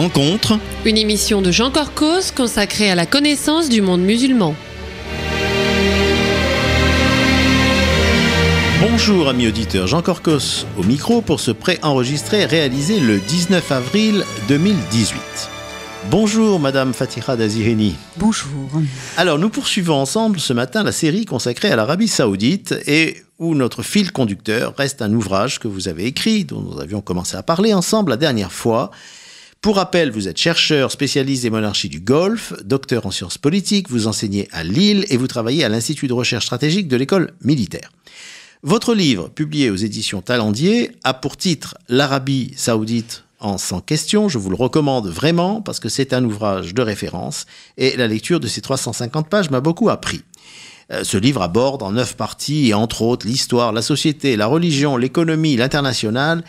Rencontre. Une émission de Jean Corcos consacrée à la connaissance du monde musulman. Bonjour amis auditeurs, Jean Corcos au micro pour ce pré-enregistré réalisé le 19 avril 2018. Bonjour Madame Fatiha Daziheni. Bonjour. Alors nous poursuivons ensemble ce matin la série consacrée à l'Arabie Saoudite et où notre fil conducteur reste un ouvrage que vous avez écrit, dont nous avions commencé à parler ensemble la dernière fois. Pour rappel, vous êtes chercheur spécialiste des monarchies du Golfe, docteur en sciences politiques, vous enseignez à Lille et vous travaillez à l'Institut de recherche stratégique de l'école militaire. Votre livre, publié aux éditions Talendier, a pour titre « L'Arabie Saoudite en 100 questions ». Je vous le recommande vraiment parce que c'est un ouvrage de référence et la lecture de ces 350 pages m'a beaucoup appris. Ce livre aborde en 9 parties et entre autres l'histoire, la société, la religion, l'économie, l'international.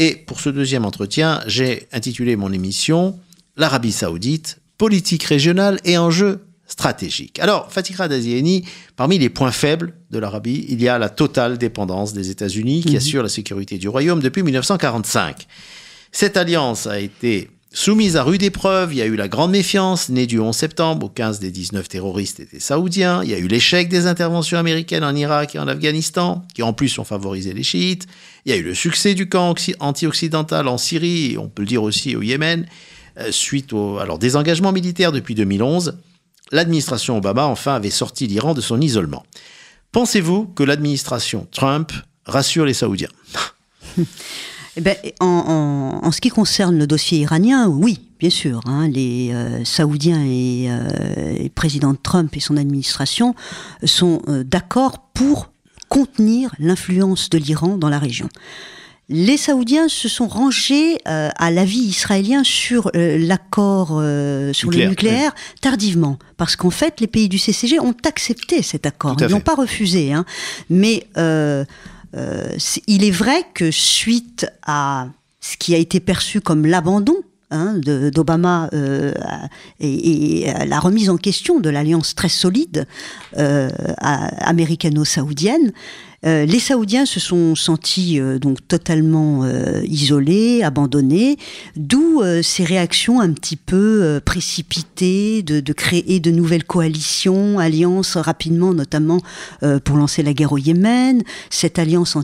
Et pour ce deuxième entretien, j'ai intitulé mon émission « L'Arabie Saoudite, politique régionale et enjeux stratégiques ». Alors, Fatiha Daziheni, parmi les points faibles de l'Arabie, il y a la totale dépendance des États-Unis qui assure la sécurité du royaume depuis 1945. Cette alliance a été soumise à rude épreuve, il y a eu la grande méfiance, née du 11 septembre, où 15 des 19 terroristes étaient saoudiens, il y a eu l'échec des interventions américaines en Irak et en Afghanistan, qui en plus ont favorisé les chiites, il y a eu le succès du camp anti-occidental en Syrie, et on peut le dire aussi au Yémen, suite au désengagement militaire depuis 2011, l'administration Obama enfin avait sorti l'Iran de son isolement. Pensez-vous que l'administration Trump rassure les Saoudiens ? En ce qui concerne le dossier iranien, oui, bien sûr. Les Saoudiens et le président Trump et son administration sont d'accord pour contenir l'influence de l'Iran dans la région. Les Saoudiens se sont rangés à l'avis israélien sur l'accord sur le nucléaire tardivement, parce qu'en fait, les pays du CCG ont accepté cet accord. Ils n'ont pas refusé, mais il est vrai que suite à ce qui a été perçu comme l'abandon d'Obama et la remise en question de l'alliance très solide américano-saoudienne, les Saoudiens se sont sentis donc totalement isolés, abandonnés, d'où ces réactions un petit peu précipitées de créer de nouvelles coalitions, alliances rapidement, notamment pour lancer la guerre au Yémen, cette alliance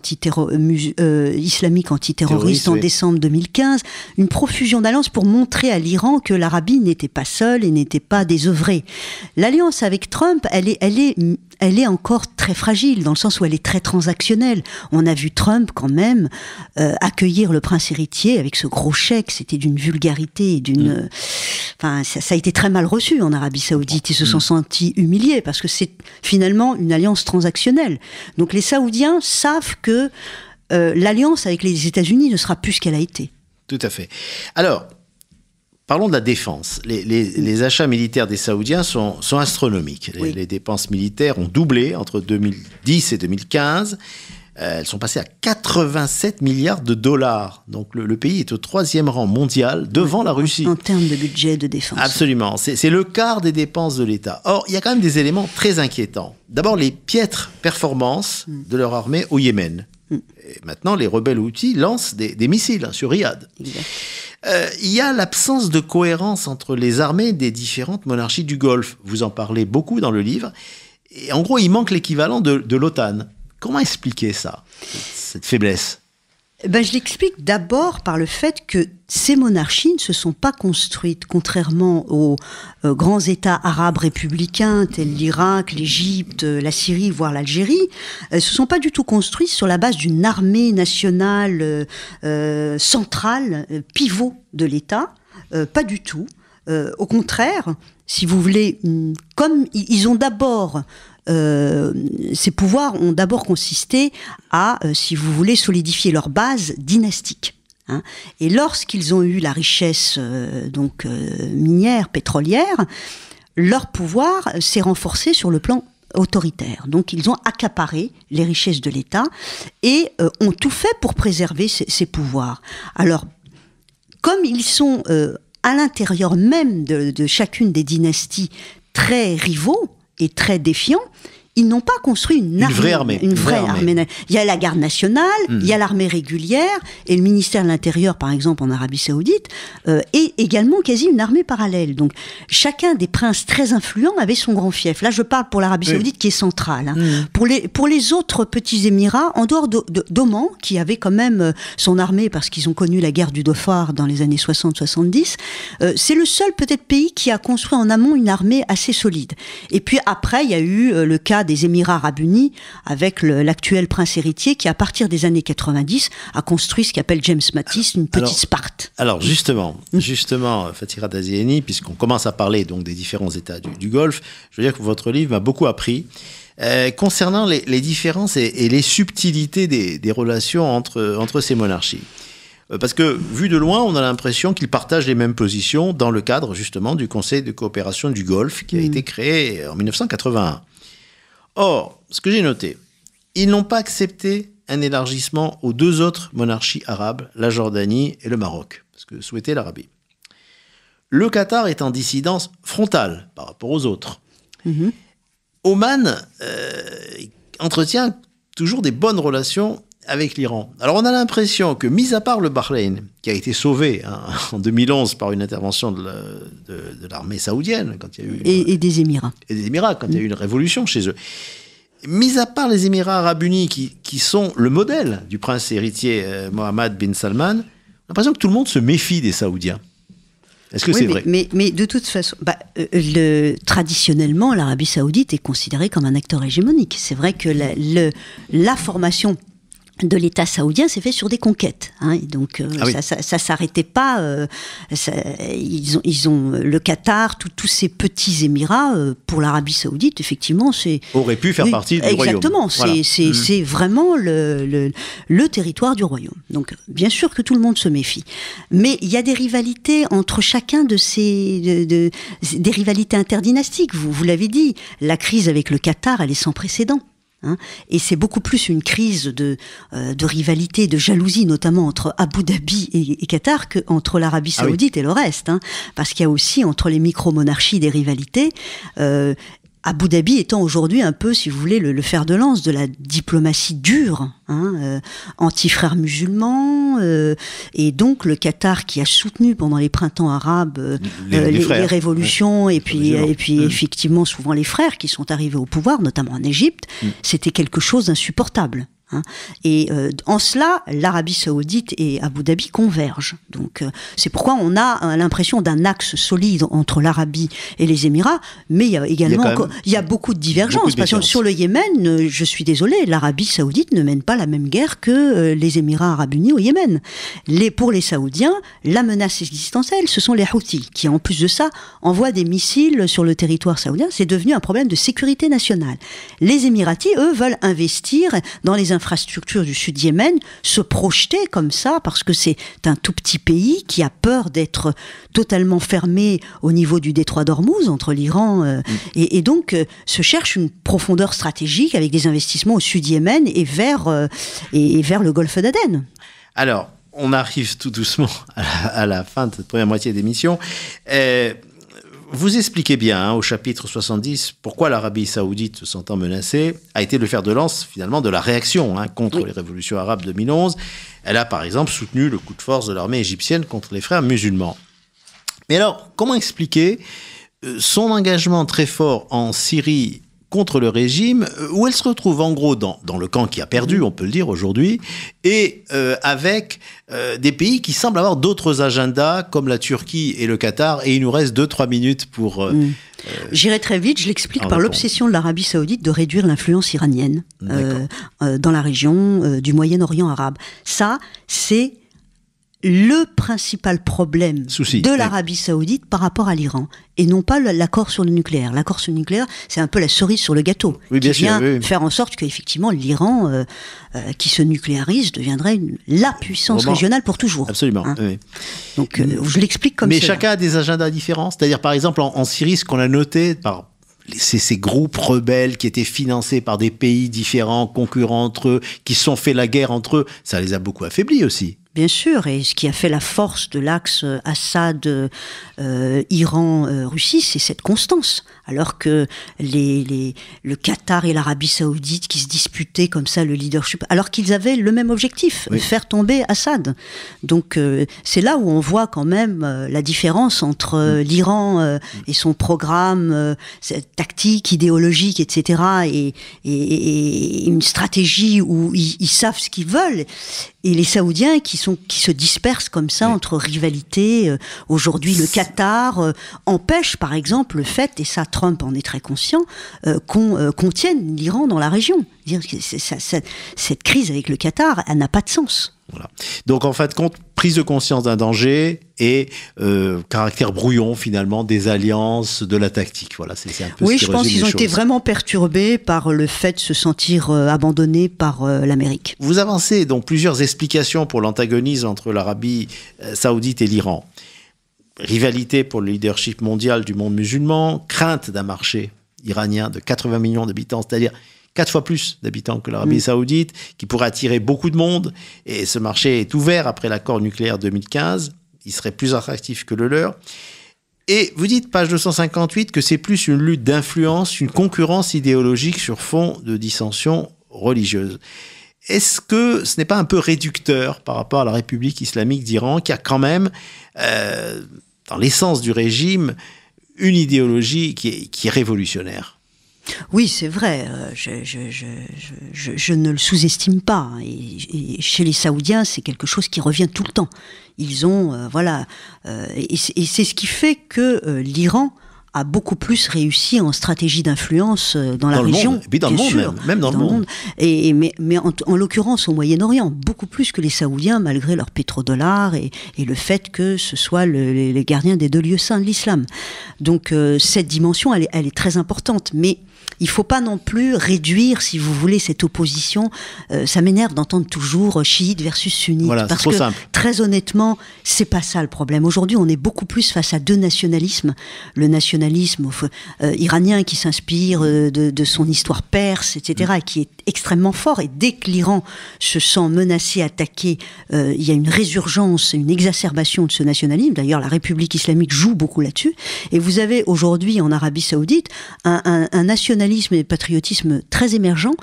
islamique antiterroriste en décembre 2015, une profusion d'alliances pour montrer à l'Iran que l'Arabie n'était pas seule et n'était pas désœuvrée. L'alliance avec Trump, elle est encore très fragile, dans le sens où elle est très transactionnelle. On a vu Trump quand même accueillir le prince héritier avec ce gros chèque, c'était d'une vulgarité et d'une... ça a été très mal reçu en Arabie Saoudite, ils se sont sentis humiliés parce que c'est finalement une alliance transactionnelle. Donc les Saoudiens savent que l'alliance avec les États-Unis ne sera plus ce qu'elle a été. Tout à fait. Alors, parlons de la défense. Les achats militaires des Saoudiens sont astronomiques. Les dépenses militaires ont doublé entre 2010 et 2015. Elles sont passées à 87 milliards de dollars. Donc le pays est au 3e rang mondial devant la Russie. En termes de budget de défense. Absolument. C'est le quart des dépenses de l'État. Or, il y a quand même des éléments très inquiétants. D'abord, les piètres performances de leur armée au Yémen. Et maintenant, les rebelles Houthis lancent des missiles sur Riyad. Il y a l'absence de cohérence entre les armées des différentes monarchies du Golfe. Vous en parlez beaucoup dans le livre. Et en gros, il manque l'équivalent de l'OTAN. Comment expliquer ça, cette faiblesse ? Je l'explique d'abord par le fait que ces monarchies ne se sont pas construites, contrairement aux grands États arabes républicains tels l'Irak, l'Égypte, la Syrie, voire l'Algérie, ne se sont pas du tout construites sur la base d'une armée nationale centrale, pivot de l'État, pas du tout. Au contraire, si vous voulez, comme ils ont d'abord... ces pouvoirs ont d'abord consisté à, si vous voulez, solidifier leur base dynastique. Et lorsqu'ils ont eu la richesse minière, pétrolière, leur pouvoir s'est renforcé sur le plan autoritaire. Donc ils ont accaparé les richesses de l'État et ont tout fait pour préserver ces pouvoirs. Alors, comme ils sont à l'intérieur même de chacune des dynasties très rivaux, et très défiants, ils n'ont pas construit une vraie armée. Une vraie armée. Il y a la garde nationale, il y a l'armée régulière, et le ministère de l'Intérieur, par exemple, en Arabie Saoudite, est également quasi une armée parallèle. Donc, chacun des princes très influents avait son grand fief. Là, je parle pour l'Arabie Saoudite qui est centrale. Hein. Pour les autres petits émirats, en dehors d'Oman, qui avait quand même son armée, parce qu'ils ont connu la guerre du Dhofar dans les années 60-70, c'est le seul peut-être pays qui a construit en amont une armée assez solide. Et puis après, il y a eu le cas des Émirats arabes unis, avec l'actuel prince héritier, qui à partir des années 90 a construit ce qu'appelle James Mattis une petite Sparte. Alors justement, Fatih Radaziani, puisqu'on commence à parler donc des différents États du Golfe, je veux dire que votre livre m'a beaucoup appris concernant les différences et les subtilités des relations entre ces monarchies. Parce que, vu de loin, on a l'impression qu'ils partagent les mêmes positions dans le cadre, justement, du Conseil de coopération du Golfe, qui a été créé en 1981. Or, ce que j'ai noté, ils n'ont pas accepté un élargissement aux deux autres monarchies arabes, la Jordanie et le Maroc, parce que souhaitait l'Arabie. Le Qatar est en dissidence frontale par rapport aux autres. Oman entretient toujours des bonnes relations avec l'Iran. Alors on a l'impression que, mis à part le Bahreïn, qui a été sauvé en 2011 par une intervention de l'armée saoudienne, quand il y a eu et des Émirats. Et des Émirats, quand il y a eu une révolution chez eux. Mis à part les Émirats arabes unis, qui sont le modèle du prince héritier Mohammed bin Salman, on a l'impression que tout le monde se méfie des Saoudiens. Est-ce que c'est vrai ? Mais de toute façon, traditionnellement, l'Arabie saoudite est considérée comme un acteur hégémonique. C'est vrai que la formation de l'État saoudien s'est fait sur des conquêtes, hein, et donc ça s'arrêtait pas. Ils ont le Qatar, tous ces petits Émirats pour l'Arabie saoudite, effectivement, aurait pu faire partie du royaume. Exactement, c'est vraiment le territoire du royaume. Donc bien sûr que tout le monde se méfie, mais il y a des rivalités entre chacun de ces des rivalités interdynastiques. Vous l'avez dit, la crise avec le Qatar, elle est sans précédent. Hein, et c'est beaucoup plus une crise de rivalité, de jalousie, notamment entre Abu Dhabi et Qatar, qu'entre l'Arabie saoudite et le reste. Hein, parce qu'il y a aussi entre les micro-monarchies des rivalités. Abu Dhabi étant aujourd'hui un peu, si vous voulez, le fer de lance de la diplomatie dure, hein, anti-frères musulmans, et donc le Qatar qui a soutenu pendant les printemps arabes les révolutions, et puis effectivement souvent les frères qui sont arrivés au pouvoir, notamment en Égypte, c'était quelque chose d'insupportable. Hein. Et en cela, l'Arabie saoudite et Abu Dhabi convergent. Donc, c'est pourquoi on a l'impression d'un axe solide entre l'Arabie et les Émirats, mais il y a également il y a beaucoup de divergences. Parce que sur le Yémen, je suis désolée, l'Arabie saoudite ne mène pas la même guerre que les Émirats arabes unis au Yémen. Pour les Saoudiens, la menace existentielle, ce sont les Houthis, qui en plus de ça, envoient des missiles sur le territoire saoudien. C'est devenu un problème de sécurité nationale. Les Émiratis, eux, veulent investir dans les infrastructures du sud Yémen, se projeter comme ça, parce que c'est un tout petit pays qui a peur d'être totalement fermé au niveau du détroit d'Ormuz, entre l'Iran et donc se cherche une profondeur stratégique avec des investissements au sud Yémen et vers le golfe d'Aden. Alors, on arrive tout doucement à la fin de cette première moitié d'émission. Vous expliquez bien au chapitre 70 pourquoi l'Arabie saoudite, se sentant menacée, a été le fer de lance finalement de la réaction contre les révolutions arabes de 2011. Elle a par exemple soutenu le coup de force de l'armée égyptienne contre les frères musulmans. Mais alors, comment expliquer son engagement très fort en Syrie contre le régime, où elle se retrouve en gros dans le camp qui a perdu, on peut le dire aujourd'hui, et avec des pays qui semblent avoir d'autres agendas, comme la Turquie et le Qatar, et il nous reste 2-3 minutes pour... J'irai très vite, je l'explique par l'obsession de l'Arabie saoudite de réduire l'influence iranienne dans la région du Moyen-Orient arabe. Ça, c'est le principal problème de l'Arabie saoudite par rapport à l'Iran, et non pas l'accord sur le nucléaire. L'accord sur le nucléaire, c'est un peu la cerise sur le gâteau, qui vient faire en sorte qu'effectivement l'Iran, qui se nucléarise, deviendrait la puissance régionale pour toujours. Absolument. Hein. Oui. Donc je l'explique comme ça. Mais chacun a des agendas différents. C'est-à-dire par exemple en Syrie, ce qu'on a noté par ces groupes rebelles qui étaient financés par des pays différents, concurrents entre eux, qui se sont fait la guerre entre eux, ça les a beaucoup affaiblis aussi. Bien sûr, et ce qui a fait la force de l'axe Assad, Iran, Russie, c'est cette constance. Alors que le Qatar et l'Arabie Saoudite qui se disputaient comme ça le leadership, alors qu'ils avaient le même objectif, faire tomber Assad. Donc c'est là où on voit quand même la différence entre l'Iran et son programme tactique, idéologique, etc. et une stratégie où ils savent ce qu'ils veulent. Et les Saoudiens qui se dispersent comme ça entre rivalités. Aujourd'hui, le Qatar empêche, par exemple, le fait, et ça Trump en est très conscient, qu'on contienne l'Iran dans la région. Cette crise avec le Qatar, elle n'a pas de sens. Voilà. Donc en fin de compte, prise de conscience d'un danger et caractère brouillon finalement des alliances, de la tactique. Voilà, c'est un peu ce qui résume les choses. Oui, je pense qu'ils ont été vraiment perturbés par le fait de se sentir abandonnés par l'Amérique. Vous avancez donc plusieurs explications pour l'antagonisme entre l'Arabie saoudite et l'Iran. Rivalité pour le leadership mondial du monde musulman, crainte d'un marché iranien de 80 millions d'habitants, c'est-à-dire 4 fois plus d'habitants que l'Arabie saoudite, qui pourrait attirer beaucoup de monde. Et ce marché est ouvert après l'accord nucléaire 2015. Il serait plus attractif que le leur. Et vous dites, page 258, que c'est plus une lutte d'influence, une concurrence idéologique sur fond de dissension religieuse. Est-ce que ce n'est pas un peu réducteur par rapport à la République islamique d'Iran, qui a quand même, dans l'essence du régime, une idéologie qui est révolutionnaire ? Oui, c'est vrai. Je ne le sous-estime pas. Et chez les Saoudiens, c'est quelque chose qui revient tout le temps. Ils ont, et c'est ce qui fait que l'Iran a beaucoup plus réussi en stratégie d'influence dans la région. Monde. Et puis dans le monde, même dans le monde. Mais en l'occurrence au Moyen-Orient, beaucoup plus que les Saoudiens, malgré leur pétrodollars et le fait que ce soit les gardiens des 2 lieux saints de l'islam. Donc cette dimension, elle est très importante. Mais il ne faut pas non plus réduire, si vous voulez, cette opposition. Ça m'énerve d'entendre toujours chiite versus sunnite. Voilà, parce c'est trop que, simple. Très honnêtement, c'est pas ça le problème. Aujourd'hui, on est beaucoup plus face à 2 nationalismes. Le nationalisme iranien qui s'inspire de son histoire perse, etc., et qui est extrêmement fort. Et dès que l'Iran se sent menacé, attaqué, il y a une résurgence, une exacerbation de ce nationalisme. D'ailleurs, la République islamique joue beaucoup là-dessus. Et vous avez aujourd'hui, en Arabie saoudite, un nationalisme et patriotisme très émergent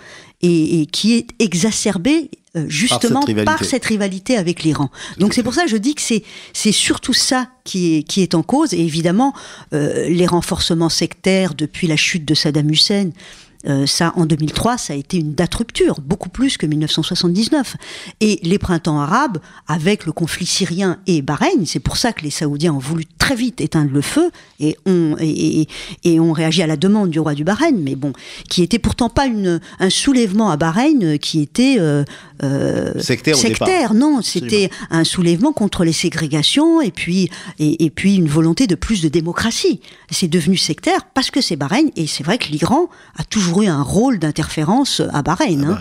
et qui est exacerbé justement par cette rivalité avec l'Iran. Donc c'est pour ça que je dis que c'est surtout ça qui est en cause. Et évidemment, les renforcements sectaires depuis la chute de Saddam Hussein, ça, en 2003, ça a été une date rupture, beaucoup plus que 1979. Et les printemps arabes, avec le conflit syrien et Bahreïn, c'est pour ça que les Saoudiens ont voulu très vite éteindre le feu et ont réagi à la demande du roi du Bahreïn, mais bon, qui était pourtant pas un soulèvement à Bahreïn qui était sectaire. Non, c'était un soulèvement contre les ségrégations et puis une volonté de plus de démocratie. C'est devenu sectaire parce que c'est Bahreïn, et c'est vrai que l'Iran a toujours eu un rôle d'interférence à Bahreïn.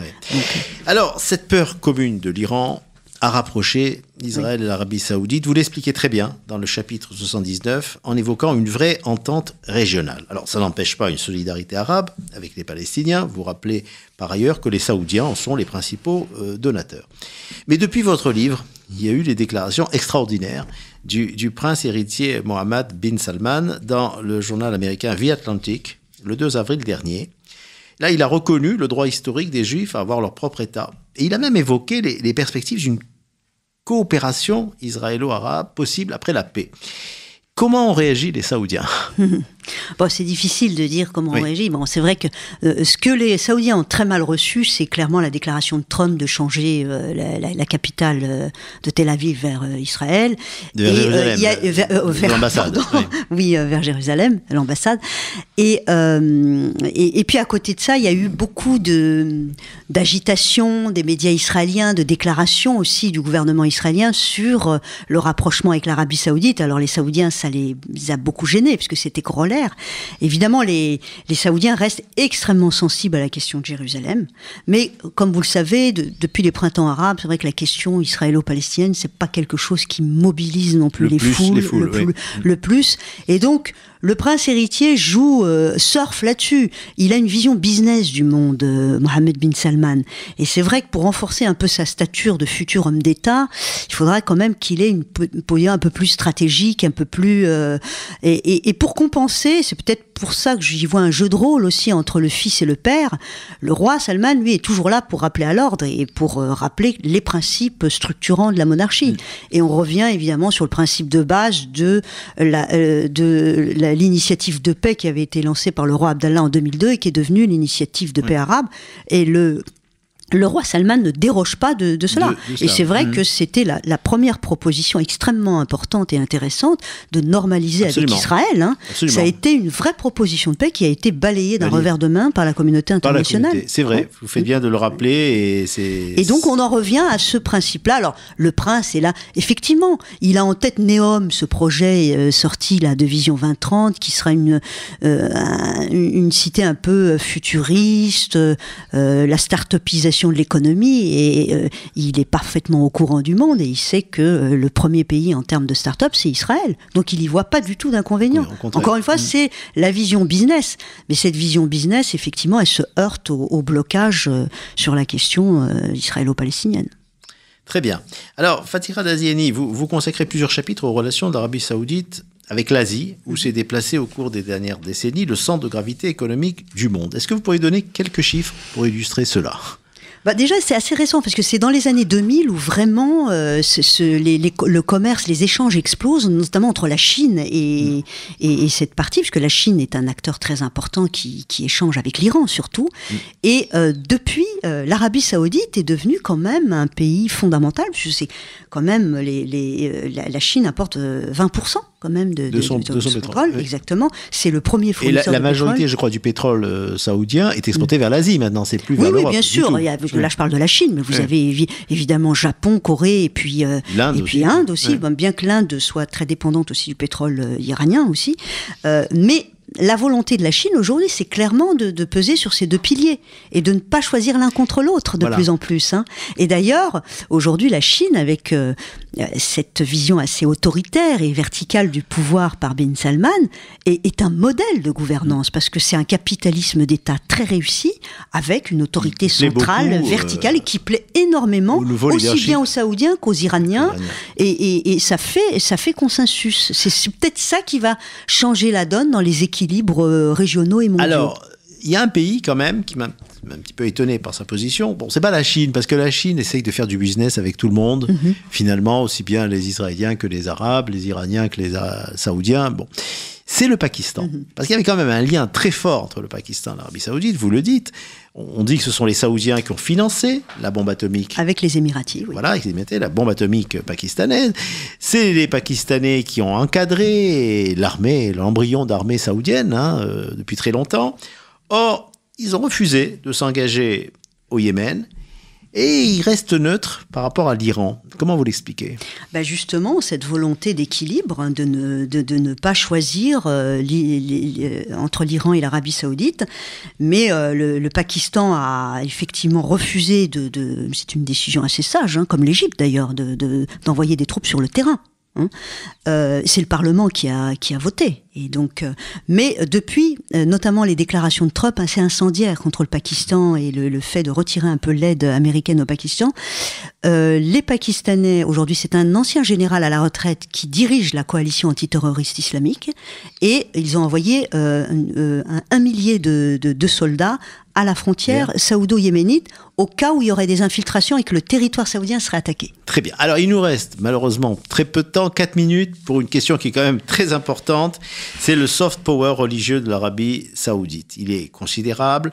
Alors, cette peur commune de l'Iran a rapproché Israël et l'Arabie saoudite. Vous l'expliquez très bien dans le chapitre 79 en évoquant une vraie entente régionale. Alors, ça n'empêche pas une solidarité arabe avec les Palestiniens. Vous rappelez par ailleurs que les Saoudiens en sont les principaux donateurs. Mais depuis votre livre, il y a eu des déclarations extraordinaires du prince héritier Mohammed bin Salman dans le journal américain The Atlantic le 2 avril dernier. Là, il a reconnu le droit historique des Juifs à avoir leur propre État. Et il a même évoqué les perspectives d'une coopération israélo-arabe possible après la paix. Comment ont réagi les Saoudiens ? Bon, c'est difficile de dire comment on réagit. Bon, c'est vrai que ce que les Saoudiens ont très mal reçu, c'est clairement la déclaration de Trump de changer la capitale de Tel Aviv vers Israël. Vers l'ambassade. Oui, vers Jérusalem, l'ambassade. Et puis à côté de ça, il y a eu beaucoup d'agitation des médias israéliens, de déclarations aussi du gouvernement israélien sur le rapprochement avec l'Arabie saoudite. Alors les Saoudiens, ça les a beaucoup gênés, puisque c'était corollaire. Évidemment, les Saoudiens restent extrêmement sensibles à la question de Jérusalem, mais comme vous le savez, depuis les printemps arabes, c'est vrai que la question israélo-palestinienne, c'est pas quelque chose qui mobilise non plus les foules le plus. Et donc, le prince héritier surfe là-dessus. Il a une vision business du monde, Mohammed bin Salman. Et c'est vrai que pour renforcer un peu sa stature de futur homme d'État, il faudra quand même qu'il ait une position un peu plus stratégique, un peu plus... Et pour compenser, c'est peut-être pour ça que j'y vois un jeu de rôle aussi entre le fils et le père. Le roi Salman, lui, est toujours là pour rappeler à l'ordre et pour rappeler les principes structurants de la monarchie. Et on revient évidemment sur le principe de base de l'initiative de paix qui avait été lancée par le roi Abdallah en 2002 et qui est devenue l'initiative de paix arabe. Et le roi Salman ne déroge pas de cela. Et c'est vrai que c'était la première proposition extrêmement importante et intéressante de normaliser avec Israël. Hein. Ça a été une vraie proposition de paix qui a été balayée d'un revers de main par la communauté internationale. C'est vrai, vous faites bien de le rappeler. Et donc on en revient à ce principe-là. Alors le prince est là, effectivement, il a en tête Neom, ce projet sorti là, de Vision 2030, qui sera une cité un peu futuriste, la start-upisation de l'économie, et il est parfaitement au courant du monde et il sait que le premier pays en termes de start-up, c'est Israël. Donc il n'y voit pas du tout d'inconvénient. Encore une fois, c'est la vision business. Mais cette vision business, effectivement, elle se heurte au blocage sur la question israélo-palestinienne. Très bien. Alors, Fatira Daziani, vous consacrez plusieurs chapitres aux relations de l'Arabie Saoudite avec l'Asie, où s'est déplacé au cours des dernières décennies le centre de gravité économique du monde. Est-ce que vous pourriez donner quelques chiffres pour illustrer cela ? Déjà, c'est assez récent, parce que c'est dans les années 2000 où vraiment le commerce, les échanges explosent, notamment entre la Chine et cette partie, puisque la Chine est un acteur très important qui échange avec l'Iran surtout. Et depuis, l'Arabie Saoudite est devenue quand même un pays fondamental, puisque c'est quand même la Chine apporte 20% quand même de son pétrole. Oui. Exactement. C'est le premier fournisseur de pétrole. Et la majorité, je crois, du pétrole saoudien est exporté vers l'Asie maintenant, c'est plus vers l'Europe. Oui, bien sûr. Là, je parle de la Chine, mais vous avez évidemment Japon, Corée et puis Inde aussi. Bien que l'Inde soit très dépendante aussi du pétrole iranien aussi. Mais la volonté de la Chine aujourd'hui, c'est clairement de peser sur ces deux piliers et de ne pas choisir l'un contre l'autre de plus en plus. Hein. Et d'ailleurs, aujourd'hui, la Chine, avec cette vision assez autoritaire et verticale du pouvoir par bin Salman, est un modèle de gouvernance parce que c'est un capitalisme d'État très réussi avec une autorité centrale, verticale et qui plaît énormément aussi bien aux Saoudiens qu'aux Iraniens. Et ça fait consensus. C'est peut-être ça qui va changer la donne dans les équilibres régionaux et mondiaux. Alors, il y a un pays quand même qui m'a un petit peu étonné par sa position. Bon, c'est pas la Chine, parce que la Chine essaye de faire du business avec tout le monde. Finalement, aussi bien les Israéliens que les Arabes, les Iraniens que les Saoudiens. Bon, c'est le Pakistan. Parce qu'il y avait quand même un lien très fort entre le Pakistan et l'Arabie Saoudite, vous le dites. On dit que ce sont les Saoudiens qui ont financé la bombe atomique. Avec les Émiratis, oui. Voilà, ils mettaient la bombe atomique pakistanaise. C'est les Pakistanais qui ont encadré l'armée, l'embryon d'armée saoudienne, depuis très longtemps. Or, ils ont refusé de s'engager au Yémen. Et ils restent neutres par rapport à l'Iran. Comment vous l'expliquez ? Justement, cette volonté d'équilibre, de ne pas choisir entre l'Iran et l'Arabie Saoudite. Mais le Pakistan a effectivement refusé c'est une décision assez sage, comme l'Égypte d'ailleurs, d'envoyer des troupes sur le terrain. C'est le Parlement qui a voté. Et donc, mais depuis, notamment les déclarations de Trump assez incendiaires contre le Pakistan et le fait de retirer un peu l'aide américaine au Pakistan, les Pakistanais, aujourd'hui c'est un ancien général à la retraite qui dirige la coalition antiterroriste islamique, et ils ont envoyé 1 millier de soldats à la frontière saoudo-yéménite au cas où il y aurait des infiltrations et que le territoire saoudien serait attaqué. Très bien. Alors il nous reste malheureusement très peu de temps, 4 minutes, pour une question qui est quand même très importante. C'est le soft power religieux de l'Arabie Saoudite. Il est considérable.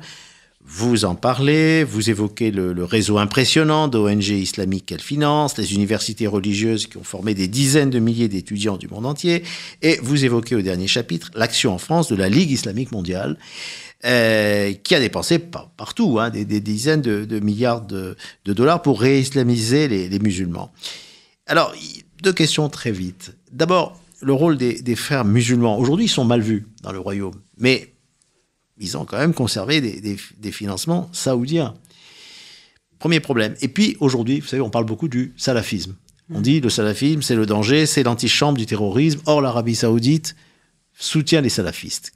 Vous en parlez, vous évoquez le réseau impressionnant d'ONG islamiques qu'elle finance, les universités religieuses qui ont formé des dizaines de milliers d'étudiants du monde entier, et vous évoquez au dernier chapitre l'action en France de la Ligue islamique mondiale, qui a dépensé partout des dizaines de milliards de dollars pour réislamiser les musulmans. Alors, 2 questions très vite. D'abord, le rôle des frères musulmans. Aujourd'hui, ils sont mal vus dans le royaume, mais ils ont quand même conservé des financements saoudiens. Premier problème. Et puis, aujourd'hui, vous savez, on parle beaucoup du salafisme. On dit le salafisme, c'est le danger, c'est l'antichambre du terrorisme. Or, l'Arabie Saoudite soutient les salafistes.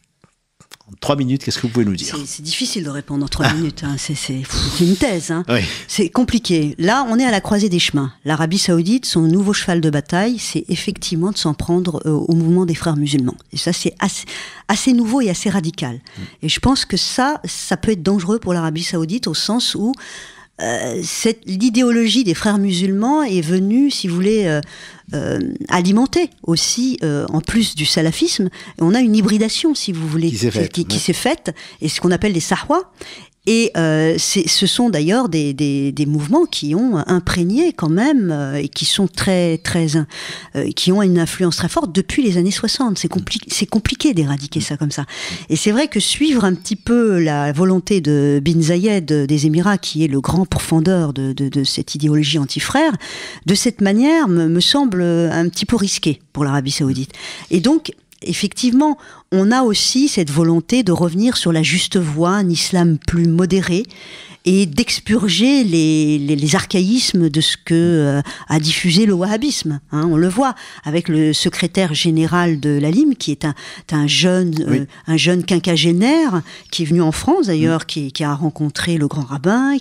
En 3 minutes, qu'est-ce que vous pouvez nous dire ? C'est difficile de répondre en 3 minutes. Hein. C'est une thèse. Hein. Oui. C'est compliqué. Là, on est à la croisée des chemins. L'Arabie Saoudite, son nouveau cheval de bataille, c'est effectivement de s'en prendre au mouvement des frères musulmans. Et ça, c'est assez nouveau et assez radical. Et je pense que ça peut être dangereux pour l'Arabie Saoudite au sens où l'idéologie des frères musulmans est venue, si vous voulez, alimenter aussi, en plus du salafisme, on a une hybridation, si vous voulez, qui s'est faite, et ce qu'on appelle les sahwa. Et ce sont d'ailleurs des mouvements qui ont imprégné quand même et qui sont qui ont une influence très forte depuis les années 60. C'est compliqué d'éradiquer ça comme ça. Et c'est vrai que suivre un petit peu la volonté de Bin Zayed des Émirats, qui est le grand pourfendeur de cette idéologie anti-frère, de cette manière me semble un petit peu risqué pour l'Arabie Saoudite. Et donc, effectivement, on a aussi cette volonté de revenir sur la juste voie, un islam plus modéré, et d'expurger les archaïsmes de ce que a diffusé le wahhabisme. Hein, on le voit avec le secrétaire général de l'ALIM, qui est un jeune quinquagénaire qui est venu en France d'ailleurs, qui a rencontré le grand rabbin,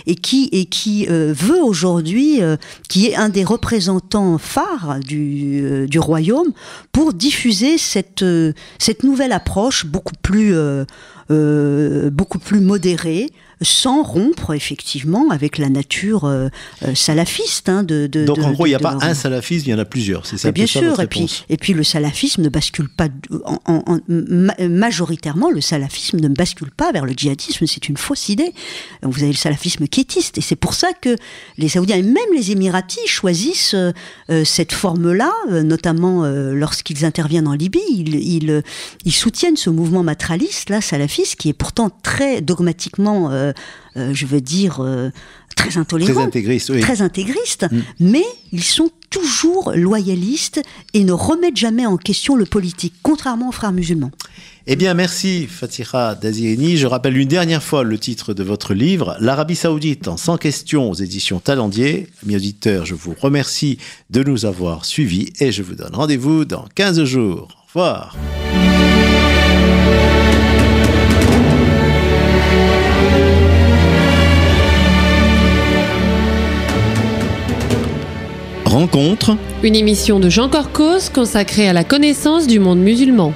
et qui veut aujourd'hui, qui est un des représentants phares du royaume pour diffuser cette nouvelle approche beaucoup plus modérée, sans rompre effectivement avec la nature salafiste. Hein, donc en gros, il n'y a pas un salafisme, il y en a plusieurs. C'est ça, bien sûr. Et puis le salafisme ne bascule pas majoritairement. Le salafisme ne bascule pas vers le djihadisme. C'est une fausse idée. Vous avez le salafisme quiétiste, et c'est pour ça que les Saoudiens et même les Émiratis choisissent cette forme-là, notamment lorsqu'ils interviennent en Libye. Ils soutiennent ce mouvement matraliste, là, salafiste, qui est pourtant très dogmatiquement je veux dire, très intolérant, très intégriste, mais ils sont toujours loyalistes et ne remettent jamais en question le politique, contrairement aux frères musulmans. Eh bien, merci Fatiha Dazieni. Je rappelle une dernière fois le titre de votre livre, L'Arabie Saoudite en 100 questions aux éditions Talendier. Mes auditeurs, je vous remercie de nous avoir suivis et je vous donne rendez-vous dans 15 jours. Au revoir. Rencontre. Une émission de Jean Corcos consacrée à la connaissance du monde musulman.